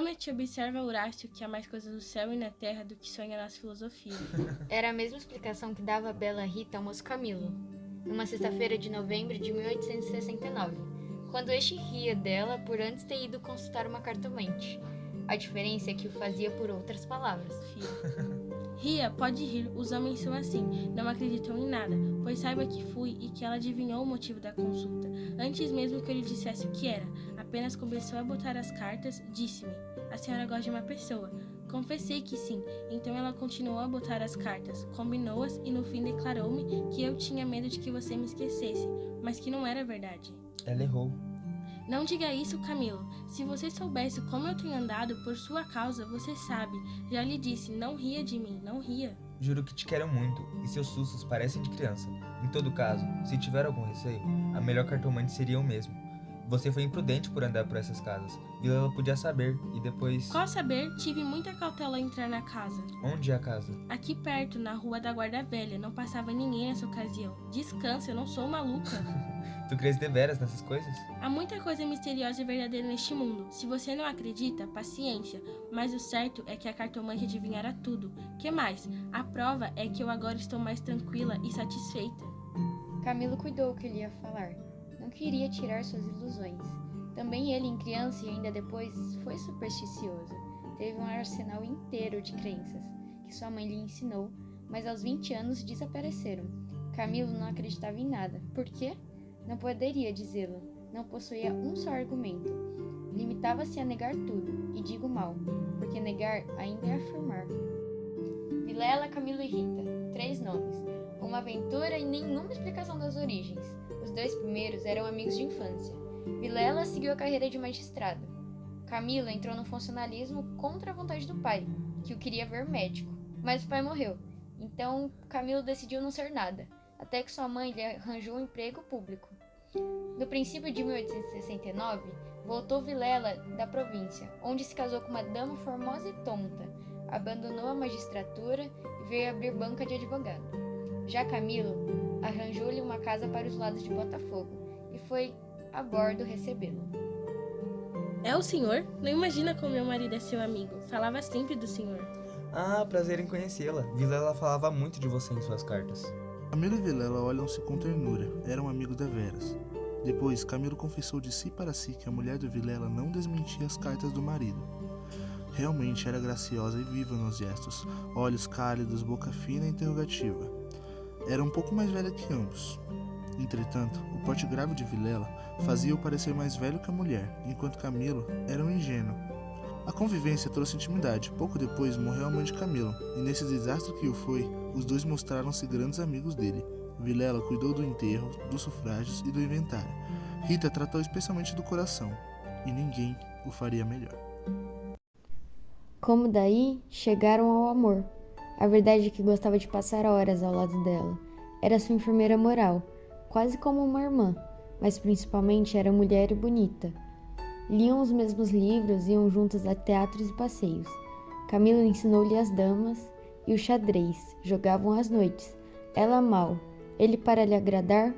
Hamlet observa Horácio que há mais coisas no céu e na terra do que sonha nas filosofias. Era a mesma explicação que dava a bela Rita ao moço Camilo, numa sexta-feira de novembro de 1869, quando este ria dela por antes ter ido consultar uma cartomante. A diferença é que o fazia por outras palavras. Ria, pode rir, os homens são assim, não acreditam em nada, pois saiba que fui e que ela adivinhou o motivo da consulta. Antes mesmo que eu lhe dissesse o que era, apenas começou a botar as cartas, disse-me: a senhora gosta de uma pessoa. Confessei que sim, então ela continuou a botar as cartas, combinou-as e no fim declarou-me que eu tinha medo de que você me esquecesse, mas que não era verdade. Ela errou. Não diga isso, Camilo. Se você soubesse como eu tenho andado por sua causa, você sabe. Já lhe disse, não ria de mim, não ria. Juro que te quero muito, e seus sustos parecem de criança. Em todo caso, se tiver algum receio, a melhor cartomante seria eu mesmo. Você foi imprudente por andar por essas casas. Vilela podia saber, e depois... Qual saber? Tive muita cautela ao entrar na casa. Onde é a casa? Aqui perto, na rua da Guarda Velha. Não passava ninguém nessa ocasião. Descansa, eu não sou maluca. Tu crês deveras nessas coisas? Há muita coisa misteriosa e verdadeira neste mundo. Se você não acredita, paciência. Mas o certo é que a cartomante adivinhará tudo. Que mais? A prova é que eu agora estou mais tranquila e satisfeita. Camilo cuidou o que ele ia falar. Não queria tirar suas ilusões. Também ele, em criança e ainda depois, foi supersticioso. Teve um arsenal inteiro de crenças que sua mãe lhe ensinou, mas aos 20 anos desapareceram. Camilo não acreditava em nada. Por quê? Não poderia dizê-lo. Não possuía um só argumento. Limitava-se a negar tudo, e digo mal, porque negar ainda é afirmar. Vilela, Camilo e Rita. 3 nomes. Uma aventura e nenhuma explicação das origens. Os 2 primeiros eram amigos de infância. Vilela seguiu a carreira de magistrado. Camilo entrou no funcionalismo contra a vontade do pai, que o queria ver médico. Mas o pai morreu, então Camilo decidiu não ser nada, até que sua mãe lhe arranjou um emprego público. No princípio de 1869, voltou Vilela da província, onde se casou com uma dama formosa e tonta, abandonou a magistratura e veio abrir banca de advogado. Já Camilo arranjou-lhe uma casa para os lados de Botafogo e foi a bordo recebê-lo. É o senhor? Não imagina como meu marido é seu amigo. Falava sempre do senhor. Ah, prazer em conhecê-la. Vilela falava muito de você em suas cartas. Camilo e Vilela olham-se com ternura. Eram amigos deveras. Depois, Camilo confessou de si para si que a mulher do Vilela não desmentia as cartas do marido. Realmente era graciosa e viva nos gestos, olhos cálidos, boca fina e interrogativa. Era um pouco mais velha que ambos. Entretanto, o porte grave de Vilela fazia-o parecer mais velho que a mulher, enquanto Camilo era um ingênuo. A convivência trouxe intimidade. Pouco depois morreu a mãe de Camilo, e nesse desastre que o foi, os dois mostraram-se grandes amigos dele. Vilela cuidou do enterro, dos sufrágios e do inventário. Rita tratou especialmente do coração, e ninguém o faria melhor. Como daí, chegaram ao amor. A verdade é que gostava de passar horas ao lado dela. Era sua enfermeira moral, quase como uma irmã, mas principalmente era mulher e bonita. Liam os mesmos livros, iam juntas a teatros e passeios. Camilo ensinou-lhe as damas e o xadrez, jogavam às noites. Ela mal, ele para lhe agradar,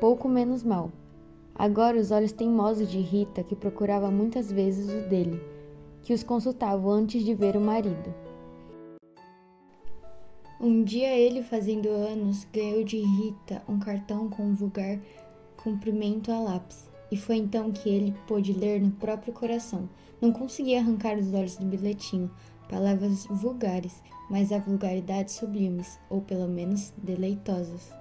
pouco menos mal. Agora os olhos teimosos de Rita, que procurava muitas vezes o dele, que os consultava antes de ver o marido. Um dia ele, fazendo anos, ganhou de Rita um cartão com um vulgar cumprimento a lápis. E foi então que ele pôde ler no próprio coração. Não conseguia arrancar os olhos do bilhetinho. Palavras vulgares, mas a vulgaridade sublimes, ou pelo menos deleitosas.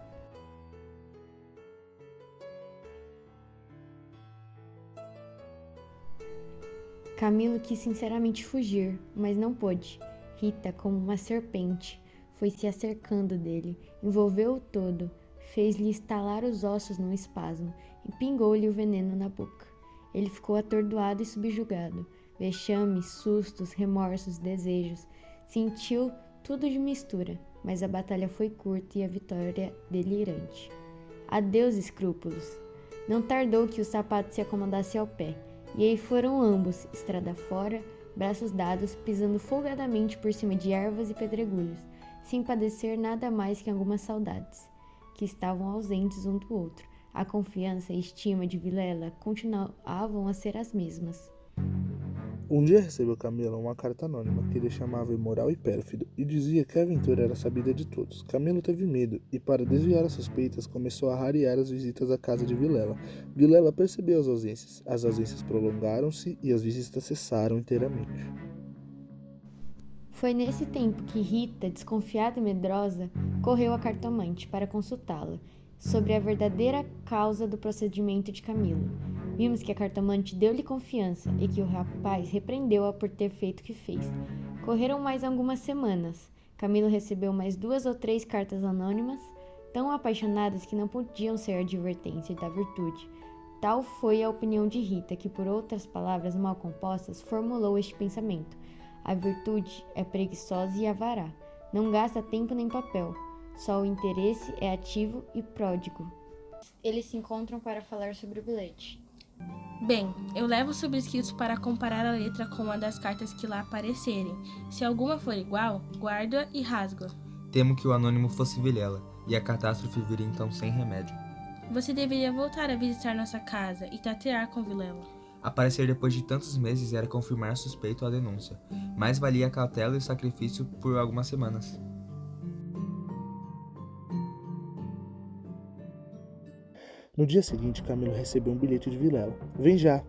Camilo quis sinceramente fugir, mas não pôde. Rita, como uma serpente, foi se acercando dele, envolveu-o todo, fez-lhe estalar os ossos num espasmo e pingou-lhe o veneno na boca. Ele ficou atordoado e subjugado. Vexames, sustos, remorsos, desejos. Sentiu tudo de mistura, mas a batalha foi curta e a vitória delirante. Adeus, escrúpulos! Não tardou que o sapato se acomodasse ao pé, e aí foram ambos, estrada fora, braços dados, pisando folgadamente por cima de ervas e pedregulhos, sem padecer nada mais que algumas saudades, que estavam ausentes um do outro. A confiança e estima de Vilela continuavam a ser as mesmas. Um dia recebeu Camila uma carta anônima que ele chamava imoral e pérfido e dizia que a aventura era sabida de todos. Camilo teve medo e, para desviar as suspeitas, começou a rarear as visitas à casa de Vilela. Vilela percebeu as ausências prolongaram-se e as visitas cessaram inteiramente. Foi nesse tempo que Rita, desconfiada e medrosa, correu à cartomante para consultá-la sobre a verdadeira causa do procedimento de Camilo. Vimos que a cartomante deu-lhe confiança e que o rapaz repreendeu-a por ter feito o que fez. Correram mais algumas semanas. Camilo recebeu mais 2 ou 3 cartas anônimas, tão apaixonadas que não podiam ser advertência da virtude. Tal foi a opinião de Rita, que, por outras palavras mal compostas, formulou este pensamento. A virtude é preguiçosa e avará, não gasta tempo nem papel, só o interesse é ativo e pródigo. Eles se encontram para falar sobre o bilhete. Bem, eu levo os subscritos para comparar a letra com uma das cartas que lá aparecerem. Se alguma for igual, guardo-a e rasgo-a. Temo que o anônimo fosse Vilela, e a catástrofe viria então sem remédio. Você deveria voltar a visitar nossa casa e tatear com Vilela. Aparecer depois de tantos meses era confirmar suspeito ou a denúncia. Mais valia a cautela e o sacrifício por algumas semanas. No dia seguinte, Camilo recebeu um bilhete de Vilela. Vem já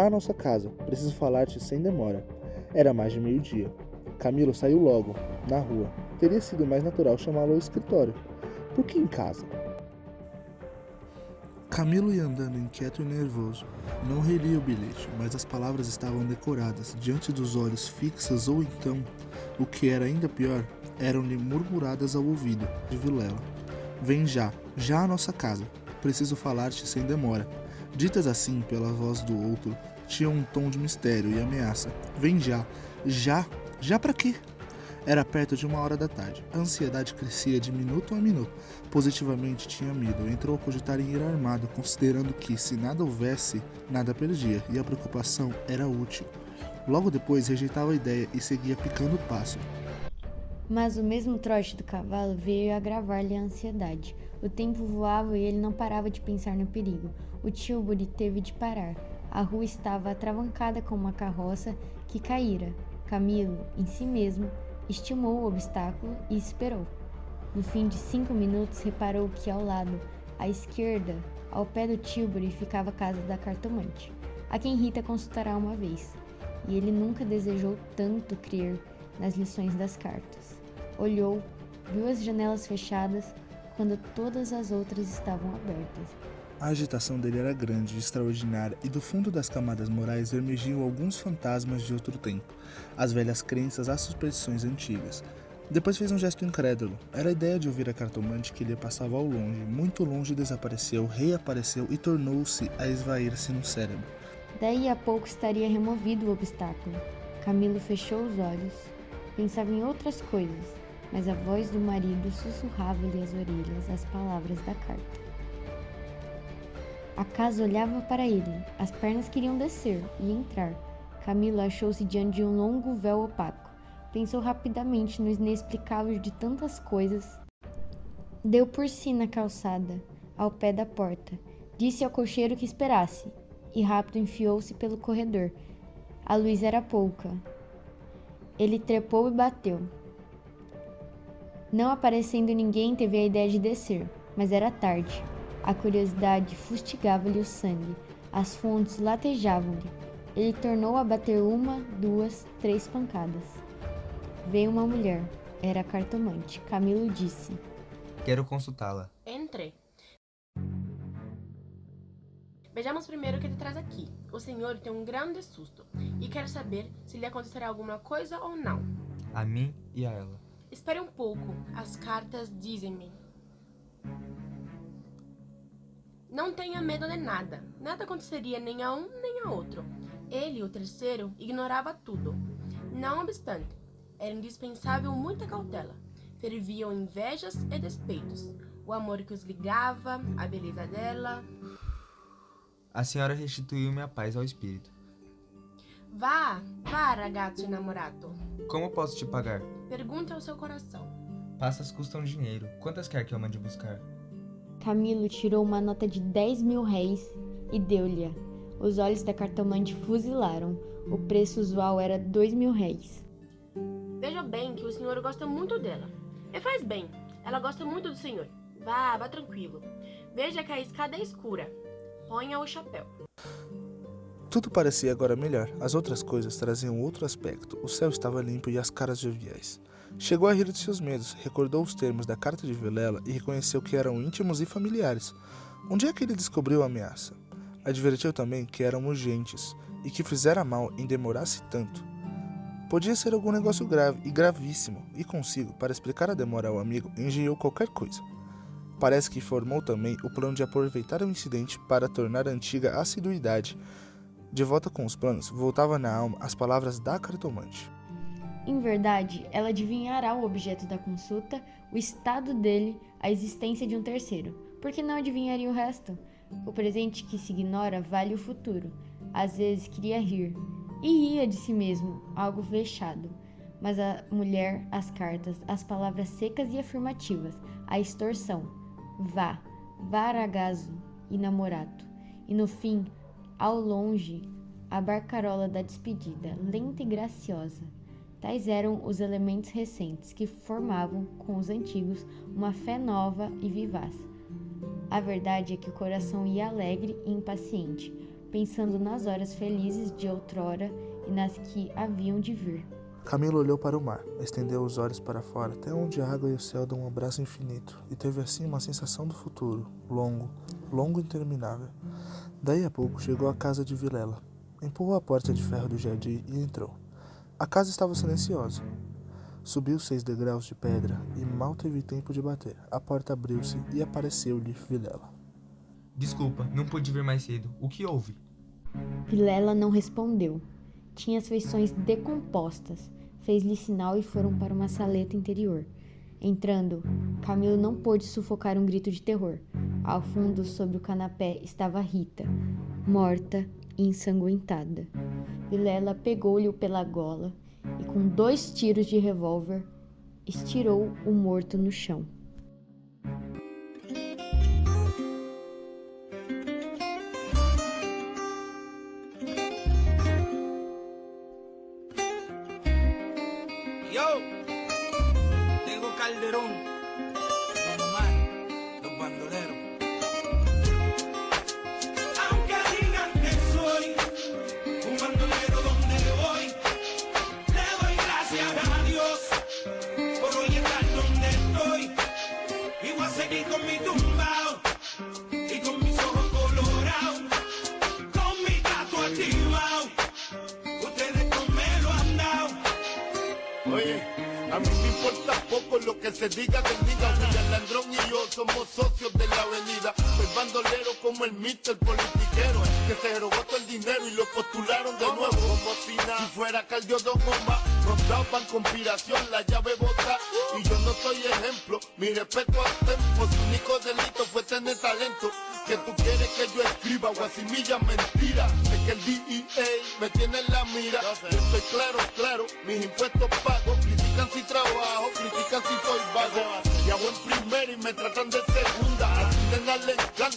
à nossa casa. Preciso falar-te sem demora. Era mais de meio-dia. Camilo saiu logo, na rua. Teria sido mais natural chamá-lo ao escritório. Por que em casa? Camilo ia andando inquieto e nervoso. Não relia o bilhete, mas as palavras estavam decoradas, diante dos olhos fixas ou então, o que era ainda pior, eram-lhe murmuradas ao ouvido de Vilela. Vem já à nossa casa. Preciso falar-te sem demora. Ditas assim pela voz do outro, tinham um tom de mistério e ameaça. Vem já pra quê? Era perto de 1h da tarde. A ansiedade crescia de minuto a minuto. Positivamente tinha medo. Entrou a cogitar em ir armado, considerando que, se nada houvesse, nada perdia, e a preocupação era útil. Logo depois rejeitava a ideia e seguia picando o passo. Mas o mesmo trote do cavalo veio agravar-lhe a ansiedade. O tempo voava e ele não parava de pensar no perigo. O Tilbury teve de parar. A rua estava atravancada com uma carroça que caíra. Camilo, em si mesmo, estimou o obstáculo e esperou. No fim de 5 minutos, reparou que ao lado, à esquerda, ao pé do Tilbury, ficava a casa da cartomante, a quem Rita consultará uma vez. E ele nunca desejou tanto crer nas lições das cartas. Olhou, viu as janelas fechadas, quando todas as outras estavam abertas. A agitação dele era grande, extraordinária, e do fundo das camadas morais emergiam alguns fantasmas de outro tempo, as velhas crenças, as superstições antigas. Depois fez um gesto incrédulo. Era a ideia de ouvir a cartomante que lhe passava ao longe, muito longe, desapareceu, reapareceu e tornou-se a esvair-se no cérebro. Daí a pouco estaria removido o obstáculo. Camilo fechou os olhos, pensava em outras coisas, mas a voz do marido sussurrava-lhe às orelhas as palavras da carta. A casa olhava para ele, as pernas queriam descer e entrar. Camilo achou-se diante de um longo véu opaco. Pensou rapidamente no inexplicável de tantas coisas. Deu por si na calçada, ao pé da porta. Disse ao cocheiro que esperasse, e rápido enfiou-se pelo corredor. A luz era pouca. Ele trepou e bateu. Não aparecendo ninguém, teve a ideia de descer, mas era tarde. A curiosidade fustigava-lhe o sangue, as fontes latejavam-lhe. Ele tornou a bater 1, 2, 3 pancadas. Veio uma mulher, era a cartomante. Camilo disse: Quero consultá-la. Entre. Vejamos primeiro o que te traz aqui. O senhor tem um grande susto e quer saber se lhe acontecerá alguma coisa ou não. A mim e a ela. Espere um pouco, as cartas dizem-me. Não tenha medo de nada. Nada aconteceria nem a um nem a outro. Ele, o terceiro, ignorava tudo. Não obstante, era indispensável muita cautela. Ferviam invejas e despeitos. O amor que os ligava, a beleza dela. A senhora restituiu-me a paz ao espírito. Vá, ragazzo innamorato. Como posso te pagar? Pergunte ao seu coração. Passas custam dinheiro. Quantas quer que eu mande buscar? Camilo tirou uma nota de 10.000 réis e deu-lhe-a. Os olhos da cartomante fuzilaram. O preço usual era 2.000 réis. Veja bem que o senhor gosta muito dela. E faz bem, ela gosta muito do senhor. Vá tranquilo. Veja que a escada é escura. Ponha o chapéu. Tudo parecia agora melhor. As outras coisas traziam outro aspecto. O céu estava limpo e as caras joviais. Chegou a rir de seus medos, recordou os termos da carta de Vilela e reconheceu que eram íntimos e familiares. Onde é que ele descobriu a ameaça? Advertiu também que eram urgentes e que fizera mal em demorar-se tanto. Podia ser algum negócio grave e gravíssimo, e consigo, para explicar a demora ao amigo, engenhou qualquer coisa. Parece que formou também o plano de aproveitar o incidente para tornar antiga a assiduidade. De volta com os planos, voltava na alma as palavras da cartomante. Em verdade, ela adivinhará o objeto da consulta, o estado dele, a existência de um terceiro. Por que não adivinharia o resto? O presente que se ignora vale o futuro. Às vezes queria rir. E ria de si mesmo, algo vexado. Mas a mulher, as cartas, as palavras secas e afirmativas, a extorsão. Vá, varagazo e namorato. E no fim, ao longe, a barcarola da despedida, lenta e graciosa. Tais eram os elementos recentes que formavam com os antigos uma fé nova e vivaz. A verdade é que o coração ia alegre e impaciente, pensando nas horas felizes de outrora e nas que haviam de vir. Camilo olhou para o mar, estendeu os olhos para fora, até onde a água e o céu dão um abraço infinito, e teve assim uma sensação do futuro, longo, longo e interminável. Daí a pouco chegou à casa de Vilela, empurrou a porta de ferro do jardim e entrou. A casa estava silenciosa. Subiu 6 degraus de pedra e mal teve tempo de bater. A porta abriu-se e apareceu-lhe Vilela. Desculpa, não pude vir mais cedo. O que houve? Vilela não respondeu. Tinha as feições decompostas. Fez-lhe sinal e foram para uma saleta interior. Entrando, Camilo não pôde sufocar um grito de terror. Ao fundo, sobre o canapé, estava Rita, morta e ensanguentada. Vilela pegou-lhe pela gola e, com 2 tiros de revólver, estirou o morto no chão. Yo, tengo Calderón, Don Omar, los bandoleros. Aunque digan que soy un bandolero donde voy, le doy gracias a Dios por hoy estar donde estoy. Y voy a seguir con mi tumbao y con mis ojos colorados, con mi gato activado. Ustedes conmigo han dado. Oye, a mí me importa poco lo que se diga, que diga. William Landrón y yo somos socios de la avenida. Soy bandolero como el Mr. politiquero, que se robó todo el dinero y lo postularon de nuevo. Como si nada, si fuera Caldiodón Omar, nos daban conspiración, la llave bota. Y yo no soy ejemplo, mi respeto al tempo. Su único delito fue tener talento. Que tú quieres que yo escriba guasimilla mentira. Es que el DEA me tiene en la mira. Yo estoy claro, mis impuestos pago. Critican si trabajo, critican si soy vago. Y hago en primera y me tratan de segunda. Así nena le encanta.